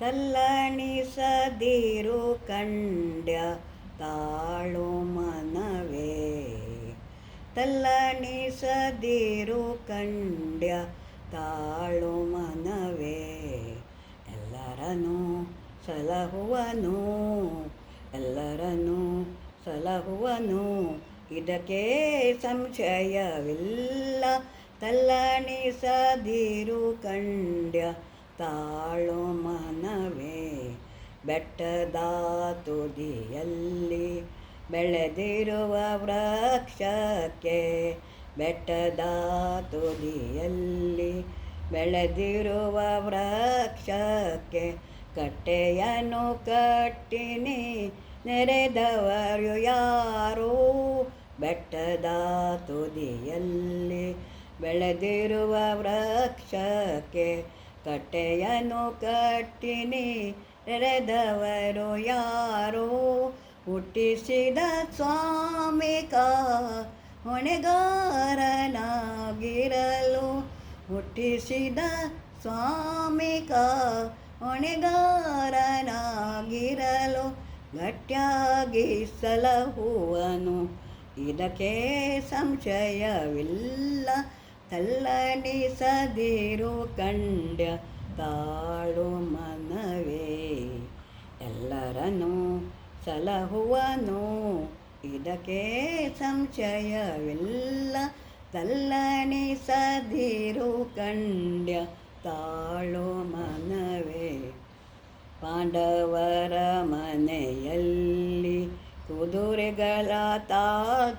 ತಲ್ಲಣಿಸದಿರು ಕಂಡ್ಯ ತಾಳು ಮನವೇ. ತಲ್ಲಣಿಸದಿರು ಕಂಡ್ಯ ತಾಳು ಮನವೇ. ಎಲ್ಲರನ್ನೂ ಸಲಹುವನು, ಎಲ್ಲರನ್ನೂ ಸಲಹುವನು, ಇದಕ್ಕೆ ಸಂಶಯವಿಲ್ಲ. ತಲ್ಲಣಿಸದಿರು ಕಂಡ್ಯ ತಾಳು ಮನವೇ. ಬೆಟ್ಟದ ತುದಿಯಲ್ಲಿ ಬೆಳೆದಿರುವ ವೃಕ್ಷಕ್ಕೆ, ಬೆಟ್ಟದ ತುದಿಯಲ್ಲಿ ಬೆಳೆದಿರುವ ವೃಕ್ಷಕ್ಕೆ ಕಟ್ಟೆಯನ್ನು ಕಟ್ಟಿನಿ ನೆರೆದವರು ಯಾರೋ. ಬೆಟ್ಟದ ತುದಿಯಲ್ಲಿ ಬೆಳೆದಿರುವ ವೃಕ್ಷಕ್ಕೆ ಕಟ್ಟೆಯನ್ನು ಕಟ್ಟಿನಿ ನೆರೆದವರು ಯಾರೋ. ಹುಟ್ಟಿಸಿದ ಸ್ವಾಮಿಕ ಹೊಣೆಗಾರನಾಗಿರಲು, ಹುಟ್ಟಿಸಿದ ಸ್ವಾಮಿಕ ಹೊಣೆಗಾರನಾಗಿರಲು ಗಟ್ಟಿಯಾಗಿ ಸಲಹುವನು, ಇದಕ್ಕೆ ಸಂಶಯವಿಲ್ಲ. ತಲ್ಲಣಿಸದಿರು ಕಂಡ್ಯ ತಾಳು ಮನವೇ. ಎಲ್ಲರನ್ನೂ ಸಲಹುವನು, ಇದಕ್ಕೆ ಸಂಶಯವಿಲ್ಲ. ತಲ್ಲಣಿಸದಿರು ಕಂಡ್ಯ ತಾಳು ಮನವೇ. ಪಾಂಡವರ ಮನೆಯಲ್ಲಿ ಕುದುರೆಗಳ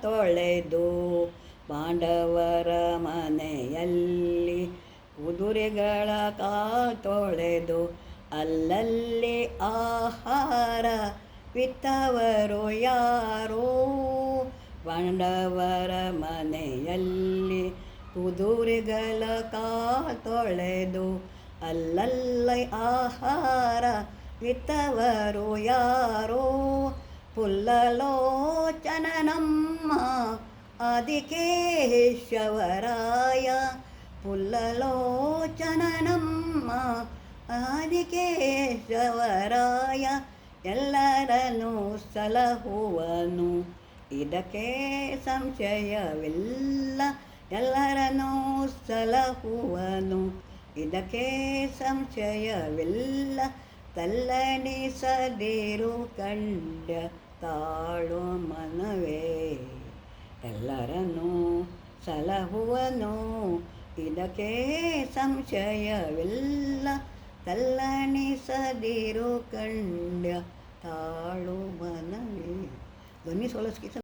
ತೊಳೆದು, ಪಾಂಡವರ ಮನೆಯಲ್ಲಿ ಕುದುರೆಗಳ ತೊಳೆದು ಅಲ್ಲಲ್ಲಿ ಆಹಾರ ವಿತ್ತವರು ಯಾರೋ. ಪಾಂಡವರ ಮನೆಯಲ್ಲಿ ಕುದುರೆಗಳ ತೊಳೆದು ಅಲ್ಲಲ್ಲಿ ಆಹಾರ ವಿತ್ತವರು ಯಾರೋ. ಪುಲ್ಲಲೋಚನ ನಮ್ಮ ಆದಿಕೇಶವರಾಯ, ಪುಲ್ಲಲೋಚನ ನಮ್ಮ ಆದಿಕೇಶವರಾಯ ಎಲ್ಲರನ್ನೂ ಸಲಹುವನು, ಇದಕ್ಕೆ ಸಂಶಯವಿಲ್ಲ. ಎಲ್ಲರನ್ನೂ ಸಲಹುವನು, ಇದಕ್ಕೆ ಸಂಶಯವಿಲ್ಲ. ತಲ್ಲಣಿಸದಿರು ಕಂಡ್ಯ ತಾಳು ಮನವೇ. ಎಲ್ಲರನ್ನೂ ಸಲಹುವನು, ಇದಕ್ಕೆ ಸಂಶಯವಿಲ್ಲ. ತಲ್ಲಣಿಸದಿರು ಕಂಡ್ಯ ತಾಳು ಮನವೇ. ಧ್ವನಿ ಸೋಲಸ್ಕಿ